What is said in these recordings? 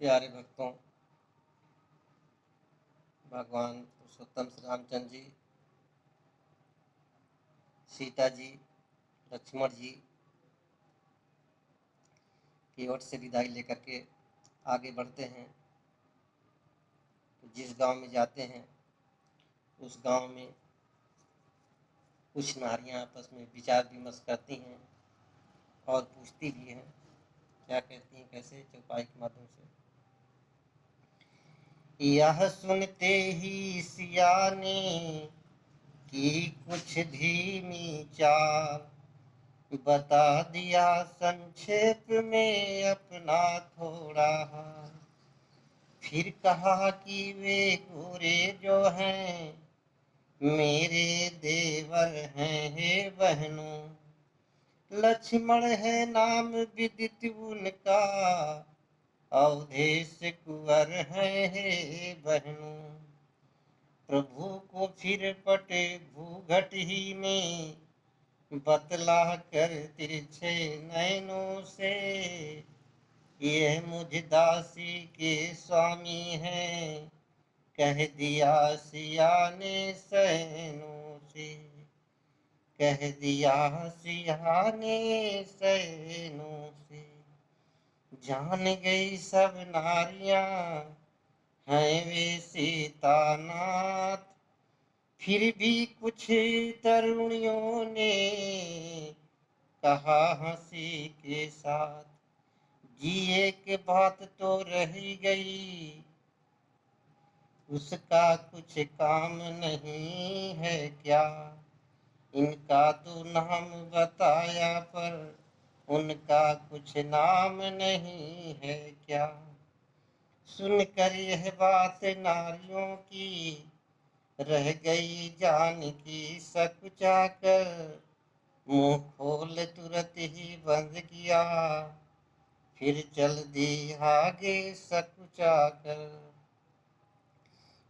प्यारे भक्तों, भगवान पुरुषोत्तम श्री रामचंद्र जी, सीता जी, लक्ष्मण जी की ओर से विदाई लेकर के आगे बढ़ते हैं। तो जिस गांव में जाते हैं उस गांव में कुछ नारियां आपस में विचार विमर्श करती हैं और पूछती भी हैं। क्या कहती हैं, कैसे? चौपाई के माध्यम से। यह सुनते ही सिया ने की कुछ धीमी चाल, बता दिया संक्षेप में अपना थोड़ा हाल। फिर कहा कि वे गोरे जो हैं मेरे देवर हैं हे बहनों, लक्ष्मण है नाम विदित उनका, अवधेश कुंवर है हे बहनों। प्रभु को फिर पटे भूघट ही में बतला कर तिरछे नैनों से, यह मुझ दासी के स्वामी हैं, कह दिया सिया ने सैनों से, कह दिया सिया ने सैनों से। जान गई सब नारियां हैं वे सीता नाथ, फिर भी कुछ तरुणियों ने कहा हंसी के साथ, जी एक बात तो रह गई, उसका कुछ काम नहीं है क्या? इनका तो नाम बताया पर उनका कुछ नाम नहीं है क्या? सुनकर यह बात नारियों की रह गई जान की सकुचा कर, मुंह खोल तुरंत ही बंद किया, फिर चल दी आगे सकुचा कर।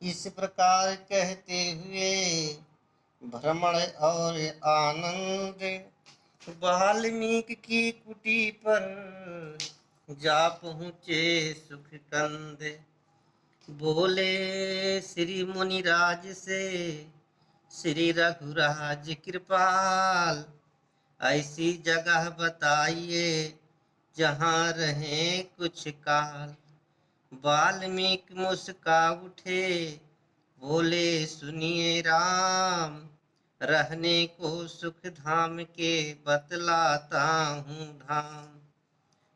इस प्रकार कहते हुए भ्रमण और आनंद वाल्मीकि की कुटी पर जा पहुँचे सुख कंद। बोले श्री मुनिराज से श्री रघुराज कृपाल, ऐसी जगह बताइए जहाँ रहे कुछ काल। वाल्मीकि मुस्का उठे बोले सुनिए राम, रहने को सुख धाम के बतलाता हूँ धाम,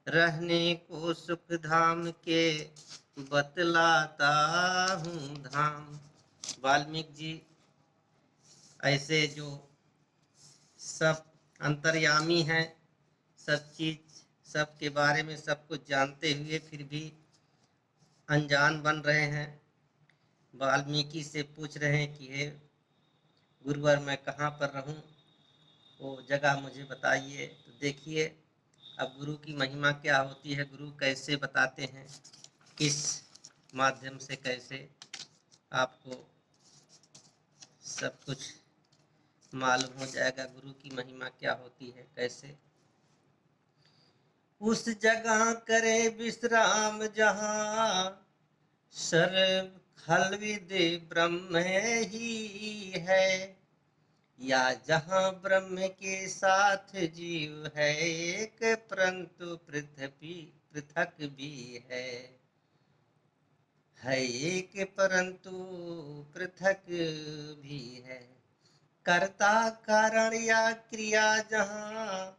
रहने को सुख धाम के बतलाता हूँ धाम। वाल्मीकि जी ऐसे जो सब अंतर्यामी हैं, सब चीज सब के बारे में सब कुछ जानते हुए फिर भी अनजान बन रहे हैं। वाल्मीकि से पूछ रहे हैं कि हे गुरुवर, मैं कहाँ पर रहूं, वो जगह मुझे बताइए। तो देखिए अब गुरु की महिमा क्या होती है, गुरु कैसे बताते हैं, किस माध्यम से कैसे आपको सब कुछ मालूम हो जाएगा गुरु की महिमा क्या होती है कैसे। उस जगह करे विश्राम जहाँ सर्व खलविद ब्रह्म ही है, या जहाँ ब्रह्म के साथ जीव है एक, परंतु पृथक भी है एक परंतु पृथक भी है। कर्ता कारण या क्रिया जहाँ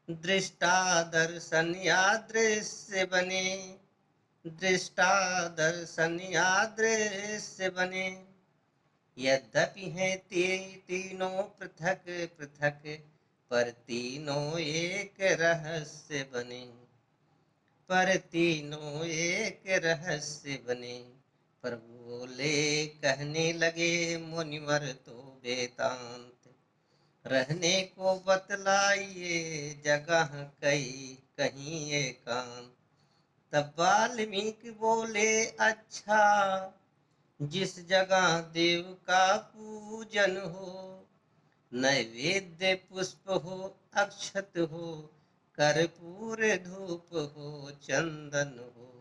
दृष्टा दर्शन या दृश्य बने, दृष्टा दर्शन या दृश्य बने। यद्यपि है तीनों पृथक पृथक, पर तीनों एक रहस्य बने, पर तीनों एक रहस्य बने। प्रभु बोले कहने लगे मुनिवर तो वेदांत, रहने को बतलाइए जगह कई कहीं एकांत। तब वाल्मीकि बोले अच्छा, जिस जगह देव का पूजन हो, नैवेद्य पुष्प हो, अक्षत हो, कर्पूर धूप हो, चंदन हो,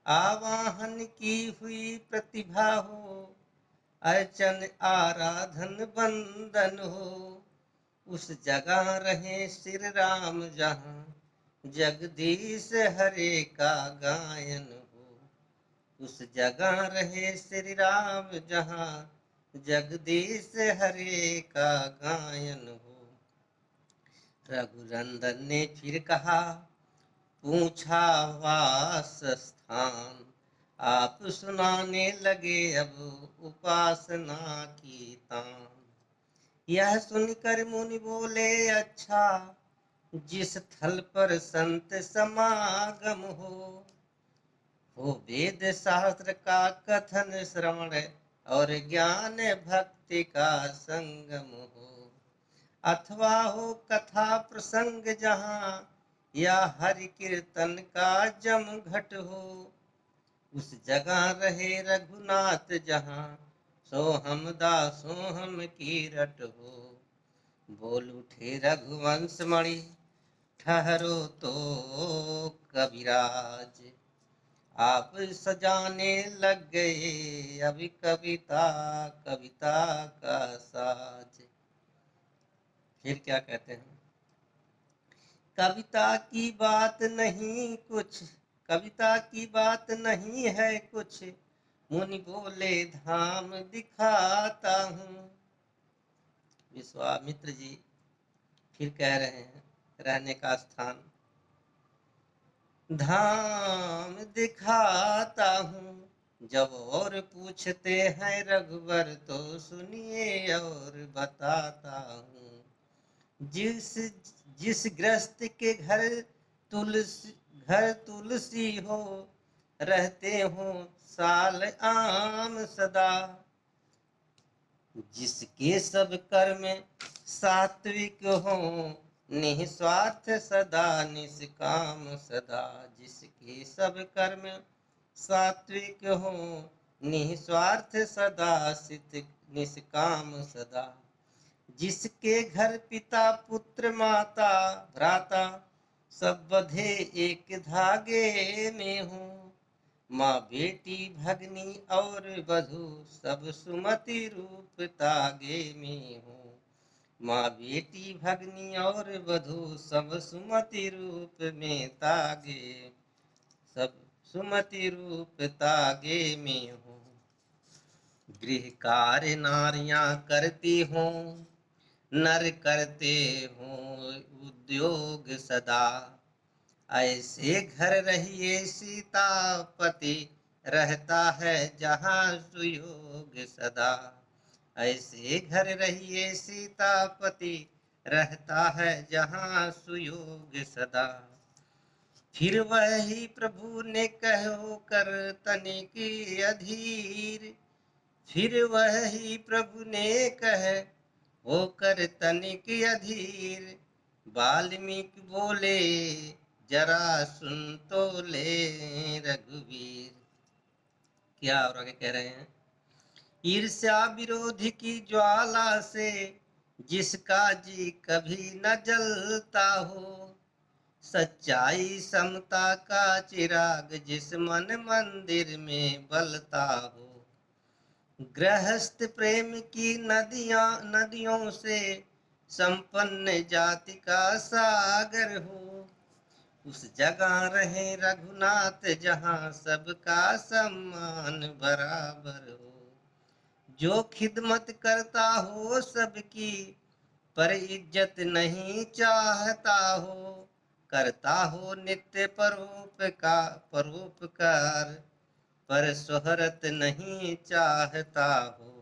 आवाहन की हुई प्रतिभा हो, अर्चन आराधन बंदन हो, उस जगह रहे श्री राम जहाँ जगदीश हरे का गायन हो। उस जगह रहे श्री राम जहाँ जगदीश हरे का गायन हो। रघुनंदन ने फिर कहा, पूछा वास स्थान, आप सुनाने लगे अब उपासना की तान। यह सुनकर मुनि बोले, अच्छा जिस थल पर संत समागम हो वेद शास्त्र का कथन श्रवण और ज्ञान भक्ति का संगम हो, अथवा हो कथा प्रसंग जहाँ या हरि कीर्तन का जम घट हो, उस जगह रहे रघुनाथ जहाँ सोहम दासोहम की रट हो। बोल उठे रघुवंश मणि, ठहरो तो कविराज, आप सजाने लग गए अभी कविता कविता का साज। फिर क्या कहते हैं, कविता की बात नहीं कुछ, कविता की बात नहीं है कुछ, मुनि बोले धाम दिखाता हूँ। विश्वामित्र जी फिर कह रहे हैं रहने का स्थान, धाम दिखाता हूँ। जब और पूछते हैं रघुवर तो सुनिए और बताता हूँ। जिस जिस गृहस्थ के घर तुलसी हो, रहते हो साल आम सदा, जिसके सब कर्म सात्विक हो, निस्वार्थ सदा निष्काम सदा, जिसके सब कर्म सात्विक हो, निस्वार्थ सदा निष्काम सदा, जिसके घर पिता पुत्र माता भ्राता सब बधे एक धागे में हो, माँ बेटी भगनी और बधू सब सुमति रूप तागे में हो, माँ बेटी भगनी और बधू सब सुमति रूप में तागे, सब सुमति रूप तागे में हो। गृह कार्य नारियां करती हो, नर करते हो उद्योग सदा, ऐसे घर रहिए सीतापति, रहता है जहाँ सुयोग सदा, ऐसे घर रहिए सीतापति, रहता है जहाँ सुयोग सदा। फिर वही प्रभु ने कहो कर तनिक अधीर, फिर वही प्रभु ने कह होकर तनिक अधीर, वाल्मीकि बोले जरा सुन तो ले रघुवीर। क्या और आगे कह रहे हैं, ईर्ष्या विरोधी की ज्वाला से जिसका जी कभी न जलता हो, सच्चाई समता का चिराग जिस मन मंदिर में बलता हो, गृहस्थ प्रेम की नदियों से संपन्न जाति का सागर हो, उस जगह रहे रघुनाथ जहाँ सबका सम्मान बराबर हो, जो खिदमत करता हो सबकी पर इज्जत नहीं चाहता हो, करता हो नित्य परोपकार पर शोहरत नहीं चाहता हो,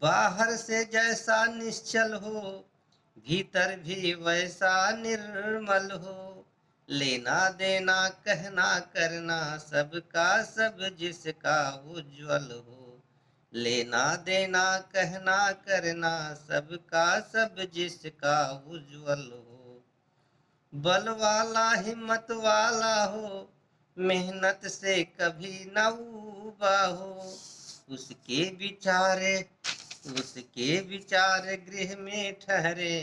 बाहर से जैसा निश्चल हो भीतर भी वैसा निर्मल हो, लेना देना कहना करना सबका सब जिसका उज्जवल हो, लेना देना कहना करना सबका सब जिसका उज्जवल हो, बल वाला हिम्मत वाला हो, मेहनत से कभी न ऊबा हो, उसके विचार गृह में ठहरे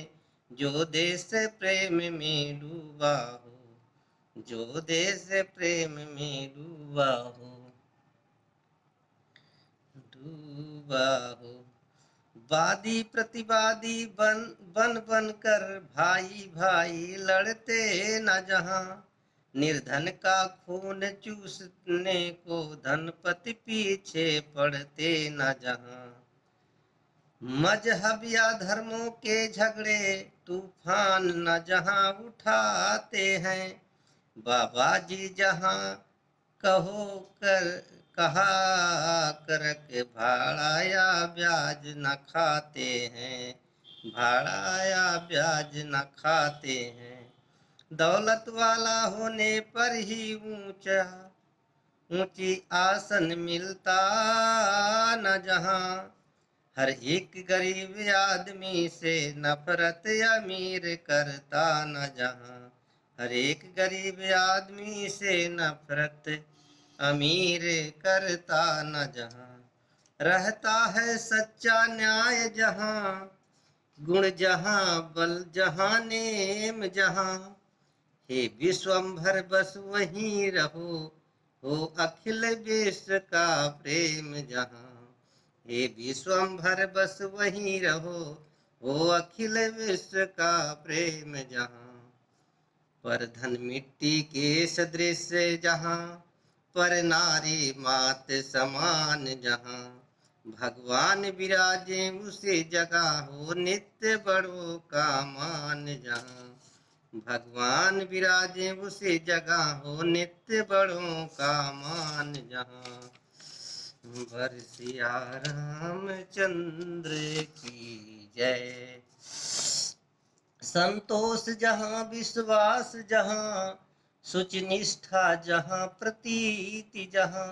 जो देश प्रेम में डूबा हो, जो देश प्रेम में डूबा हो, डूबा हो। वादी प्रतिवादी बन बन बन कर भाई भाई लड़ते न जहां, निर्धन का खून चूसने को धनपति पीछे पड़ते न जहां। मजहब या धर्मों के झगड़े तूफान न जहां उठाते हैं, बाबा जी जहां कहो कर कहा करक भाड़ा या ब्याज न खाते हैं, भाड़ा या ब्याज न खाते हैं। दौलत वाला होने पर ही ऊंचा ऊंची आसन मिलता न जहां, हर एक गरीब आदमी से नफरत अमीर करता न जहां, हर एक गरीब आदमी से नफरत अमीर करता न जहां। रहता है सच्चा न्याय जहां, गुण जहां बल जहां नेम जहां, हे विश्वंभर बस वहीं रहो, हो अखिल विश्व का प्रेम जहां। हे विश्वंभर बस वहीं रहो, हो अखिल विश्व का प्रेम जहां। पर धन मिट्टी के सदृश जहां, पर नारी मात समान जहां, भगवान विराजे उसे जगह हो नित्य बड़ों का मान जहां, भगवान विराजे उसे जगह हो नित्य बड़ों का मान जहां। बरसिया रामचंद्र की जय। संतोष जहां विश्वास जहां, सुच निष्ठा जहां प्रतीति जहां,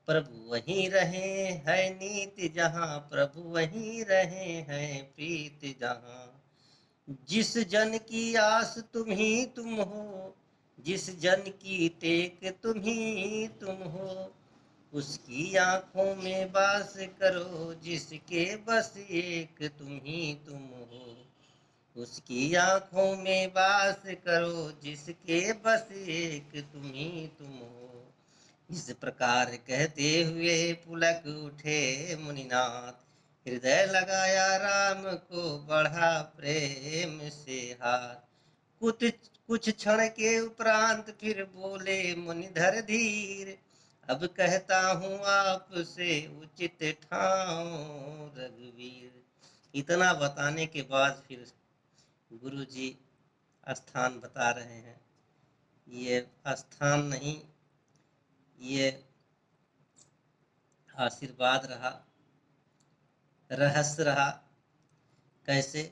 प्रभु वहीं रहे है नीति जहां, प्रभु वहीं रहे हैं प्रीति जहां। जिस जन की आस तुम ही तुम हो, जिस जन की टेक तुम ही तुम हो, उसकी आंखों में बास करो, जिसके बस एक तुम ही तुम हो, उसकी आंखों में बास करो, जिसके बस एक तुम ही तुम हो। इस प्रकार कहते हुए पुलक उठे मुनिनाथ, हृदय लगाया राम को बढ़ा प्रेम से हाथ। कुछ क्षण के उपरांत फिर बोले मुनिधर धीर, अब कहता हूँ आपसे उचित ठाऊं रघुवीर। इतना बताने के बाद फिर गुरु जी स्थान बता रहे हैं। ये स्थान नहीं, ये आशीर्वाद रहा, रहस्य रहा। कैसे?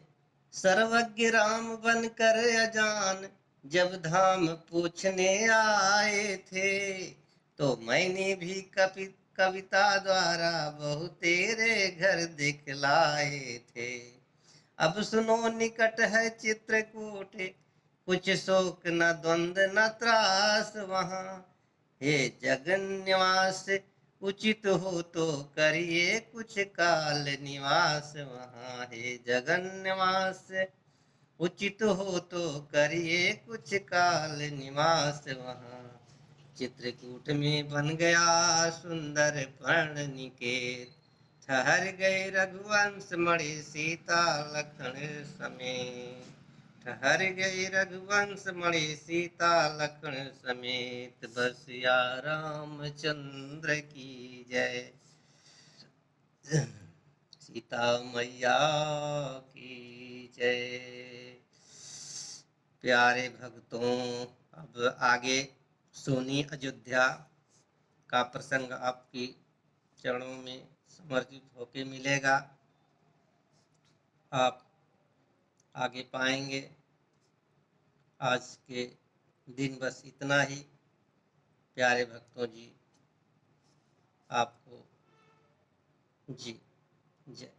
सर्वज्ञ राम बनकर अजान जब धाम पूछने आए थे, तो मैंने भी कविता द्वारा बहु तेरे घर दिखलाए थे। अब सुनो निकट है चित्रकूट, कुछ शोक न द्वंद न त्रास वहां, हे जगन निवास उचित हो तो करिए कुछ काल निवास वहां, हे जगन निवास उचित हो तो करिए कुछ काल निवास वहां। चित्रकूट में बन गया सुंदर पर्ण निकेत, ठहर गए रघुवंश मणि सीता लखन समेत, ठहर गई रघुवंश मणि सीता लखन समेत। बसिया रामचंद्र की जय। सीता मैया की जय। प्यारे भक्तों, अब आगे सोनी अयोध्या का प्रसंग आपकी चरणों में समर्पित होके मिलेगा। आप आगे पाएंगे। आज के दिन बस इतना ही। प्यारे भक्तों जी, आपको जी जय।